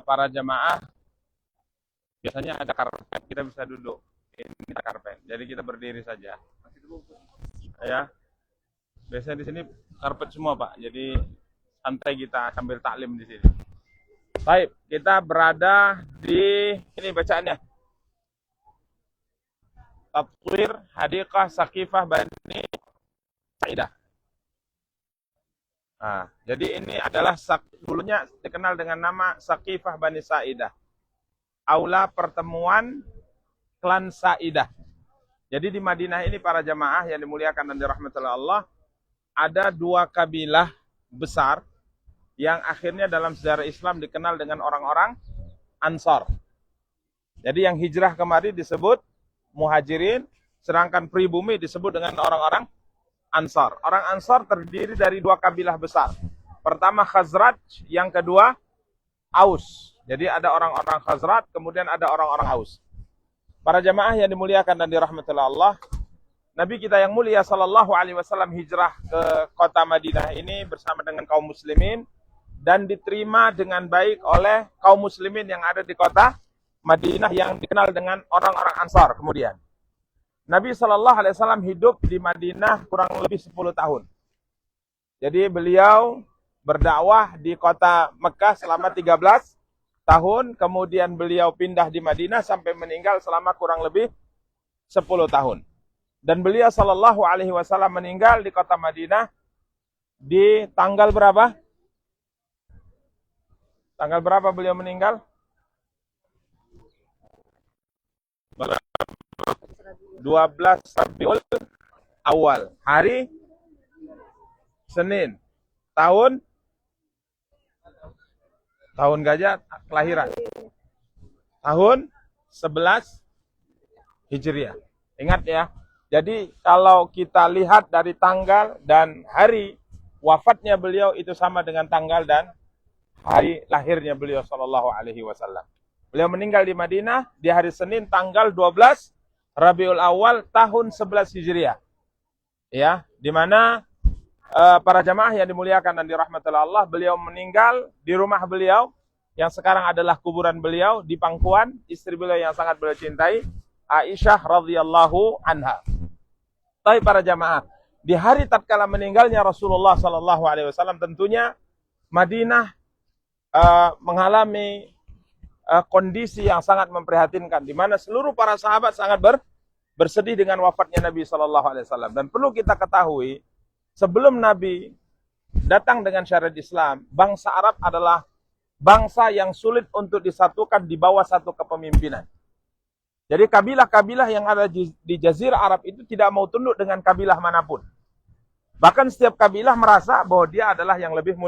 para jamaah biasanya ada karpet, kita bisa duduk. Ini karpet, jadi kita berdiri saja. Ya, biasanya di sini karpet semua Pak, jadi santai kita sambil taklim di sini. Baik, kita berada di ini bacaannya. Tatwir Hadiqah Saqifah Bani Sa'idah. Nah, jadi ini adalah dulunya dikenal dengan nama Saqifah Bani Sa'idah. Aula pertemuan klan Sa'idah. Jadi di Madinah ini para jamaah yang dimuliakan dan dirahmati Allah, ada dua kabilah besar yang akhirnya dalam sejarah Islam dikenal dengan orang-orang Ansar. Jadi yang hijrah kemari disebut Muhajirin, sedangkan pribumi disebut dengan orang-orang Ansar. Orang Ansar terdiri dari dua kabilah besar. Pertama Khazraj, yang kedua Aus. Jadi ada orang-orang Khazraj, kemudian ada orang-orang Aus. Para jamaah yang dimuliakan dan dirahmati Allah, Nabi kita yang mulia sallallahu alaihi wasallam hijrah ke kota Madinah ini bersama dengan kaum muslimin dan diterima dengan baik oleh kaum muslimin yang ada di kota Madinah yang dikenal dengan orang-orang Ansar. Kemudian Nabi sallallahu alaihi wasallam hidup di Madinah kurang lebih 10 tahun. Jadi beliau berdakwah di kota Mekah selama 13 tahun, kemudian beliau pindah di Madinah sampai meninggal selama kurang lebih 10 tahun. Dan beliau sallallahu alaihi wasallam meninggal di kota Madinah di tanggal berapa? Tanggal berapa beliau meninggal? 12 Rabiul Awal, hari Senin, tahun gajah, kelahiran tahun 11 Hijriah. Ingat ya. Jadi kalau kita lihat dari tanggal dan hari wafatnya beliau itu sama dengan tanggal dan hari lahirnya beliau sallallahu alaihi wasallam. Beliau meninggal di Madinah di hari Senin tanggal 12 Rabiul Awal tahun 11 Hijriah. Ya, di mana para jamaah yang dimuliakan dan dirahmati Allah, beliau meninggal di rumah beliau yang sekarang adalah kuburan beliau di pangkuan istri beliau yang sangat beliau cintai, Aisyah radhiyallahu anha. Tapi para jamaah, di hari tatkala meninggalnya Rasulullah sallallahu alaihi wasallam, tentunya Madinah mengalami kondisi yang sangat memprihatinkan, di mana seluruh para sahabat sangat bersedih dengan wafatnya Nabi sallallahu alaihi wasallam. Dan perlu kita ketahui, sebelum Nabi datang dengan syariat Islam, bangsa Arab adalah bangsa yang sulit untuk disatukan di bawah satu kepemimpinan. Jadi kabilah-kabilah yang ada di Jazirah Arab itu tidak mau tunduk dengan kabilah manapun. Bahkan setiap kabilah merasa bahwa dia adalah yang lebih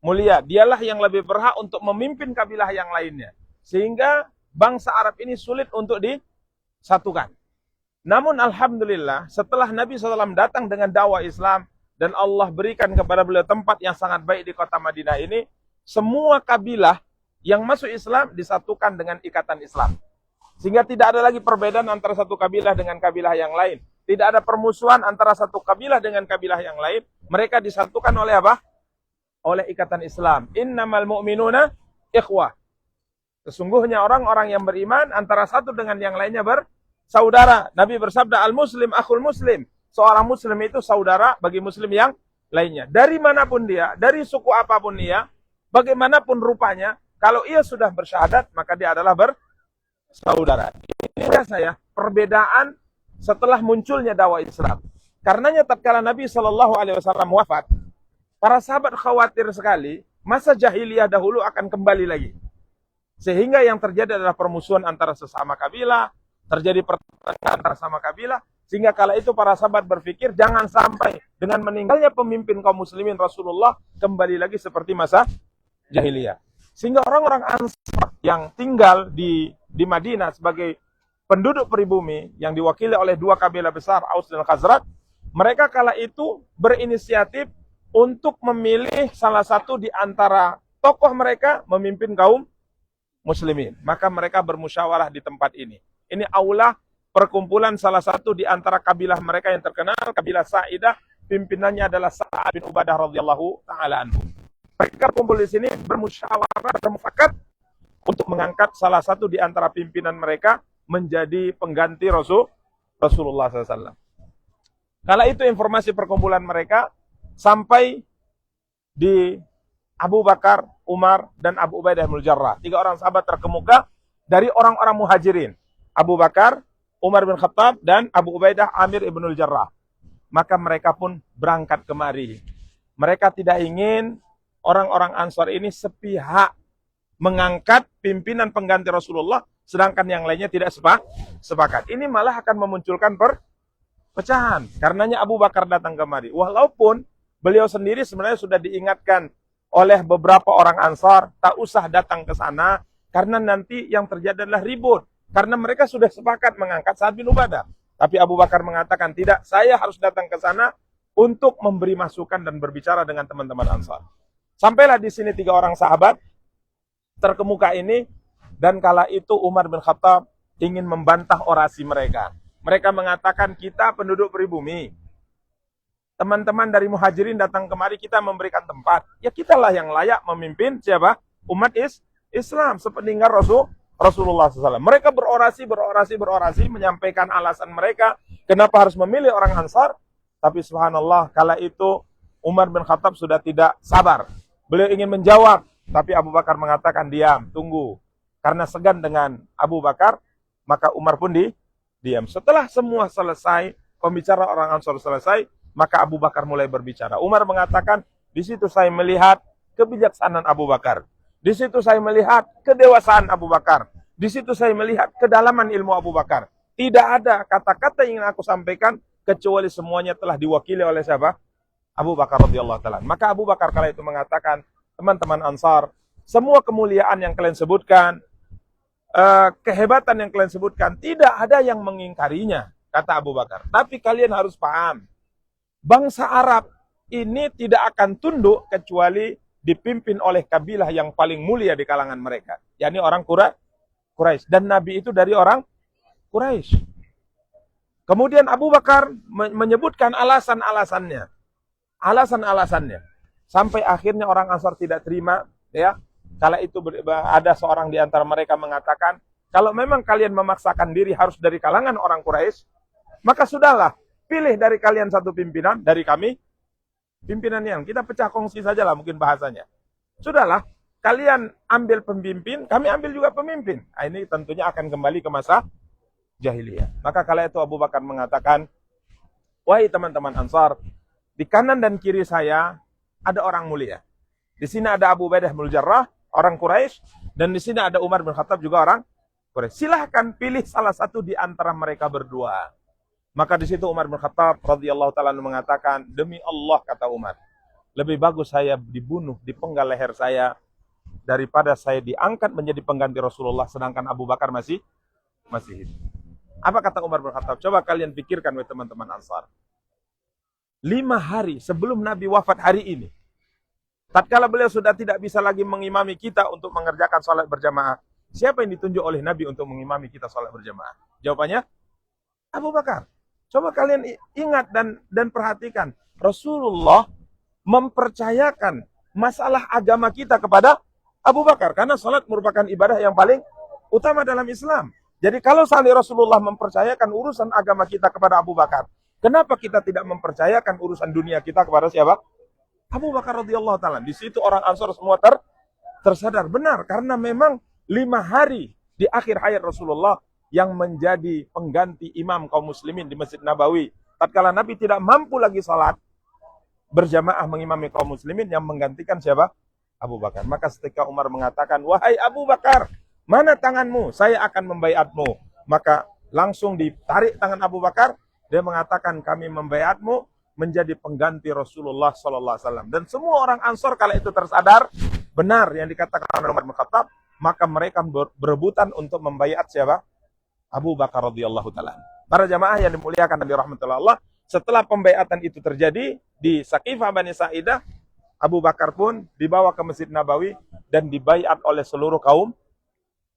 mulia. Dialah yang lebih berhak untuk memimpin kabilah yang lainnya. Sehingga bangsa Arab ini sulit untuk disatukan. Namun alhamdulillah setelah Nabi SAW datang dengan dakwah Islam dan Allah berikan kepada beliau tempat yang sangat baik di kota Madinah ini, semua kabilah yang masuk Islam disatukan dengan ikatan Islam. Sehingga tidak ada lagi perbedaan antara satu kabilah dengan kabilah yang lain. Tidak ada permusuhan antara satu kabilah dengan kabilah yang lain. Mereka disatukan oleh apa? Oleh ikatan Islam. Innamal mu'minuna ikhwah. Sesungguhnya orang-orang yang beriman antara satu dengan yang lainnya bersaudara. Nabi bersabda, al-muslim akhul muslim. Seorang muslim itu saudara bagi muslim yang lainnya. Dari manapun dia, dari suku apapun dia, bagaimanapun rupanya, kalau ia sudah bersyahadat, maka dia adalah bersaudara. Ini saya perbedaan setelah munculnya dakwah Islam. Karenanya tatkala Nabi SAW wafat, para sahabat khawatir sekali masa jahiliyah dahulu akan kembali lagi. Sehingga yang terjadi adalah permusuhan antara sesama kabilah, terjadi pertengkaran antara sama kabilah. Sehingga kala itu para sahabat berpikir jangan sampai dengan meninggalnya pemimpin kaum muslimin Rasulullah kembali lagi seperti masa jahiliyah. Sehingga orang-orang Ansar yang tinggal di Madinah sebagai penduduk pribumi yang diwakili oleh dua kabilah besar, Aus dan Khazraj, mereka kala itu berinisiatif untuk memilih salah satu di antara tokoh mereka memimpin kaum muslimin. Maka mereka bermusyawarah di tempat ini. Ini aula perkumpulan salah satu di antara kabilah mereka yang terkenal, kabilah Sa'idah. Pimpinannya adalah Sa'ad bin Ubadah radhiyallahu ta'ala anhu. Mereka kumpul di sini bermusyawarah, bermufakat untuk mengangkat salah satu di antara pimpinan mereka menjadi pengganti Rasulullah SAW. Kala itu informasi perkumpulan mereka sampai di Abu Bakar, Umar, dan Abu Ubaidah bin Jarrah. 3 orang sahabat terkemuka dari orang-orang muhajirin. Abu Bakar, Umar bin Khattab, dan Abu Ubaidah Amir ibnul Jarrah. Maka mereka pun berangkat kemari. Mereka tidak ingin orang-orang Ansar ini sepihak mengangkat pimpinan pengganti Rasulullah, sedangkan yang lainnya tidak sepakat. Ini malah akan memunculkan perpecahan. Karenanya Abu Bakar datang kemari. Walaupun beliau sendiri sebenarnya sudah diingatkan oleh beberapa orang Ansar, tak usah datang ke sana, karena nanti yang terjadi adalah ribut. Karena mereka sudah sepakat mengangkat Sa'ad bin Ubadah. Tapi Abu Bakar mengatakan, tidak, saya harus datang ke sana untuk memberi masukan dan berbicara dengan teman-teman Ansar. Sampailah di sini 3 orang sahabat terkemuka ini, dan kala itu Umar bin Khattab ingin membantah orasi mereka. Mereka mengatakan, kita penduduk pribumi, teman-teman dari muhajirin datang kemari, kita memberikan tempat. Ya kitalah yang layak memimpin siapa? Umat Islam, sepeninggal Rasulullah SAW. Mereka berorasi, menyampaikan alasan mereka, kenapa harus memilih orang Ansar. Tapi subhanallah, kala itu Umar bin Khattab sudah tidak sabar. Beliau ingin menjawab, tapi Abu Bakar mengatakan, diam, tunggu. Karena segan dengan Abu Bakar, maka Umar pun diam. Setelah semua selesai, pembicaraan orang Ansar selesai, maka Abu Bakar mulai berbicara. Umar mengatakan, di situ saya melihat kebijaksanaan Abu Bakar. Di situ saya melihat kedewasaan Abu Bakar. Di situ saya melihat kedalaman ilmu Abu Bakar. Tidak ada kata-kata yang ingin aku sampaikan, kecuali semuanya telah diwakili oleh siapa? Abu Bakar radhiyallahu ta'ala. Maka Abu Bakar kala itu mengatakan, teman-teman Ansar, semua kemuliaan yang kalian sebutkan, kehebatan yang kalian sebutkan, tidak ada yang mengingkarinya, kata Abu Bakar. Tapi kalian harus paham, bangsa Arab ini tidak akan tunduk kecuali dipimpin oleh kabilah yang paling mulia di kalangan mereka, yakni orang Quraisy, dan Nabi itu dari orang Quraisy. Kemudian Abu Bakar menyebutkan alasan-alasannya, sampai akhirnya orang Ansar tidak terima, ya. Kala itu ada seorang di antara mereka mengatakan, kalau memang kalian memaksakan diri harus dari kalangan orang Quraisy, maka sudahlah, pilih dari kalian satu pimpinan, dari kami pimpinan yang kita pecah kongsi saja lah mungkin bahasanya. Sudahlah, kalian ambil pemimpin, kami ambil juga pemimpin. Nah, ini tentunya akan kembali ke masa jahiliyah. Maka kala itu Abu Bakar mengatakan, wahai teman-teman Ansar, di kanan dan kiri saya ada orang mulia. Di sini ada Abu Ubaidah bin Jarrah, orang Quraisy, dan di sini ada Umar bin Khattab juga orang Quraisy. Silahkan pilih salah satu di antara mereka berdua. Maka di situ Umar bin Khattab radhiyallahu ta'ala mengatakan, demi Allah, kata Umar, lebih bagus saya dibunuh, dipenggal leher saya, daripada saya diangkat menjadi pengganti Rasulullah, sedangkan Abu Bakar masih hidup. Apa kata Umar bin Khattab? Coba kalian pikirkan, wahai teman-teman Ansar. 5 hari sebelum Nabi wafat hari ini, tatkala beliau sudah tidak bisa lagi mengimami kita untuk mengerjakan salat berjamaah, siapa yang ditunjuk oleh Nabi untuk mengimami kita salat berjamaah? Jawabannya, Abu Bakar. Coba kalian ingat dan perhatikan, Rasulullah mempercayakan masalah agama kita kepada Abu Bakar, karena salat merupakan ibadah yang paling utama dalam Islam. Jadi kalau seandainya Rasulullah mempercayakan urusan agama kita kepada Abu Bakar, kenapa kita tidak mempercayakan urusan dunia kita kepada siapa? Abu Bakar radhiyallahu ta'ala. Di situ orang Ansar semua tersadar. Benar, karena memang 5 hari di akhir hayat Rasulullah yang menjadi pengganti imam kaum muslimin di Masjid Nabawi. Tatkala Nabi tidak mampu lagi salat berjamaah mengimami kaum muslimin, yang menggantikan siapa? Abu Bakar. Maka ketika Umar mengatakan, wahai Abu Bakar, mana tanganmu? Saya akan membaiatmu. Maka langsung ditarik tangan Abu Bakar. Dia mengatakan, kami membaiatmu menjadi pengganti Rasulullah SAW. Dan semua orang Ansar kala itu tersadar benar yang dikatakan oleh Umar bin Khattab. Maka mereka berebutan untuk membaiat siapa? Abu Bakar radhiyallahu ta'ala. Para jamaah yang dimuliakan dan dirahmati Allah, setelah pembaiatan itu terjadi di Saqifah Bani Sa'idah, Abu Bakar pun dibawa ke Masjid Nabawi dan dibaiat oleh seluruh kaum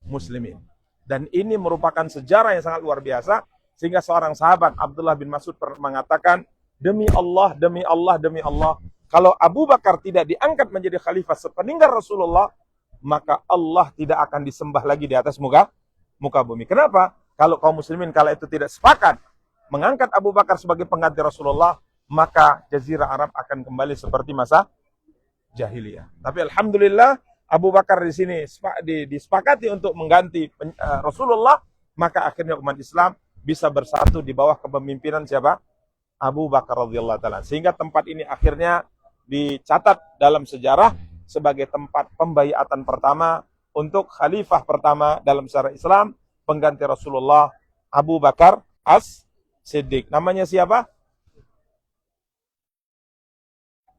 muslimin. Dan ini merupakan sejarah yang sangat luar biasa, sehingga seorang sahabat Abdullah bin Mas'ud pernah mengatakan, demi Allah, demi Allah, demi Allah, kalau Abu Bakar tidak diangkat menjadi khalifah sepeninggal Rasulullah, maka Allah tidak akan disembah lagi di atas muka bumi. Kenapa? Kalau kaum muslimin kala itu tidak sepakat mengangkat Abu Bakar sebagai pengganti Rasulullah, maka Jazirah Arab akan kembali seperti masa jahiliyah. Tapi alhamdulillah Abu Bakar di sini disepakati untuk mengganti Rasulullah, maka akhirnya umat Islam bisa bersatu di bawah kepemimpinan siapa? Abu Bakar radhiyallahu taala. Sehingga tempat ini akhirnya dicatat dalam sejarah sebagai tempat pembaiatan pertama untuk khalifah pertama dalam sejarah Islam, pengganti Rasulullah, Abu Bakar As-Siddiq. Namanya siapa?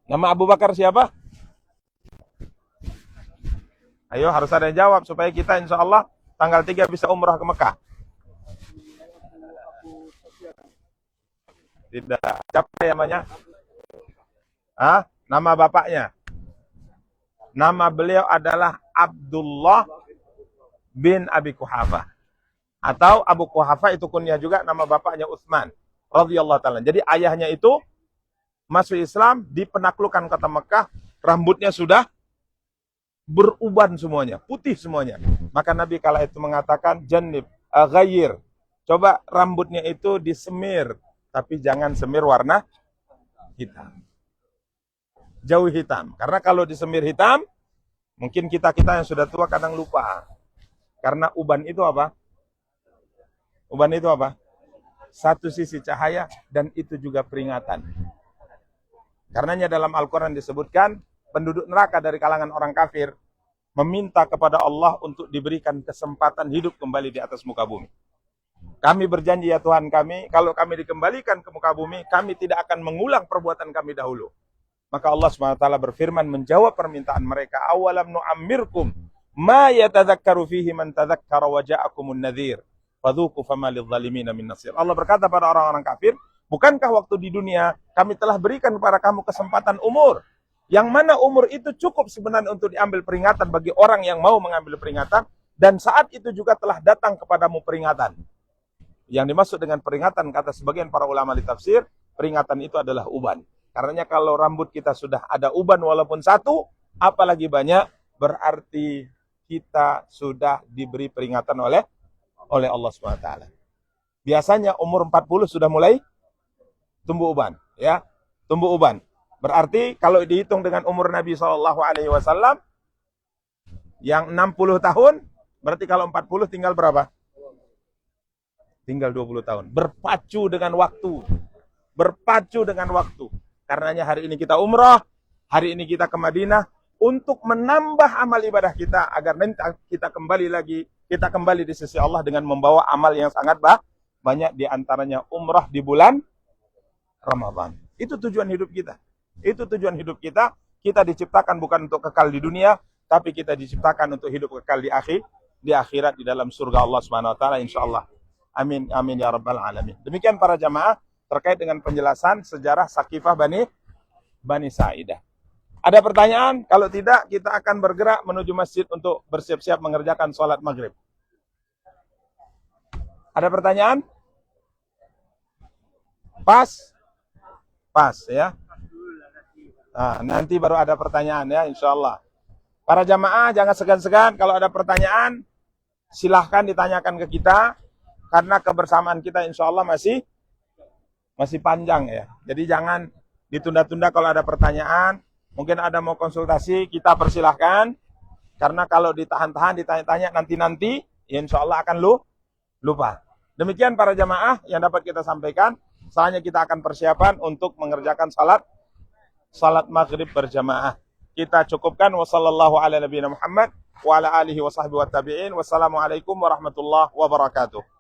Nama Abu Bakar siapa? Ayo, harus ada yang jawab supaya kita insya Allah tanggal 3 bisa umrah ke Mekah. Tidak. Siapa namanya? Nama bapaknya. Nama beliau adalah Abdullah bin Abi Quhafah. Atau Abu Quhafah itu kunyah juga, nama bapaknya Utsman radhiyallahu taala. Jadi ayahnya itu masuk Islam di penaklukan kota Mekah, rambutnya sudah beruban semuanya, putih semuanya. Maka Nabi kala itu mengatakan, jannib, ghayir. Coba rambutnya itu disemir, tapi jangan semir warna hitam. Jauh hitam. Karena kalau disemir hitam, mungkin kita-kita yang sudah tua kadang lupa. Karena uban itu apa? Uban itu apa? Satu sisi cahaya dan itu juga peringatan. Karenanya dalam Al-Quran disebutkan, penduduk neraka dari kalangan orang kafir meminta kepada Allah untuk diberikan kesempatan hidup kembali di atas muka bumi. Kami berjanji ya Tuhan kami, kalau kami dikembalikan ke muka bumi, kami tidak akan mengulang perbuatan kami dahulu. Maka Allah SWT berfirman menjawab permintaan mereka, awalam nu'ammirkum ma yatadzakkaru fihi man tadzakkara wa ja'akumun nadhir fadzuqu fama lidzalimina min nasir. Allah berkata pada orang-orang kafir, bukankah waktu di dunia kami telah berikan kepada kamu kesempatan umur, yang mana umur itu cukup sebenarnya untuk diambil peringatan bagi orang yang mau mengambil peringatan, dan saat itu juga telah datang kepadamu peringatan. Yang dimaksud dengan peringatan, kata sebagian para ulama di tafsir, peringatan itu adalah uban. Karenanya kalau rambut kita sudah ada uban walaupun satu, apalagi banyak, berarti kita sudah diberi peringatan oleh Allah SWT. Biasanya umur 40 sudah mulai tumbuh uban, ya, tumbuh uban. Berarti kalau dihitung dengan umur Nabi SAW yang 60 tahun, berarti kalau 40 tinggal berapa? Tinggal 20 tahun. Berpacu dengan waktu. Berpacu dengan waktu. Karenanya hari ini kita umrah, hari ini kita ke Madinah untuk menambah amal ibadah kita agar nanti kita kembali di sisi Allah dengan membawa amal yang sangat banyak, di antaranya umrah di bulan Ramadan. Itu tujuan hidup kita. Itu tujuan hidup kita. Kita diciptakan bukan untuk kekal di dunia, tapi kita diciptakan untuk hidup kekal di akhirat di dalam surga Allah Subhanahu wa taala insyaallah. Amin amin ya rabbal alamin. Demikian para jamaah terkait dengan penjelasan sejarah Saqifah Bani Sa'idah. Ada pertanyaan? Kalau tidak, kita akan bergerak menuju masjid untuk bersiap-siap mengerjakan sholat maghrib. Ada pertanyaan? Pas ya. Nah, nanti baru ada pertanyaan ya, insyaallah. Para jamaah jangan segan-segan, kalau ada pertanyaan silahkan ditanyakan ke kita, karena kebersamaan kita insyaallah masih panjang ya. Jadi jangan ditunda-tunda. Kalau ada pertanyaan, mungkin ada mau konsultasi, kita persilahkan. Karena kalau ditahan-tahan, ditanya-tanya nanti-nanti, ya insyaallah akan lupa. Demikian para jamaah yang dapat kita sampaikan. Selanjutnya kita akan persiapan untuk mengerjakan salat maghrib berjamaah. Kita cukupkan. Wassallallahu ala nabiyina Muhammad wa ala alihi wa sahbihi wa tabi'in. Wassalamualaikum warahmatullahi wabarakatuh.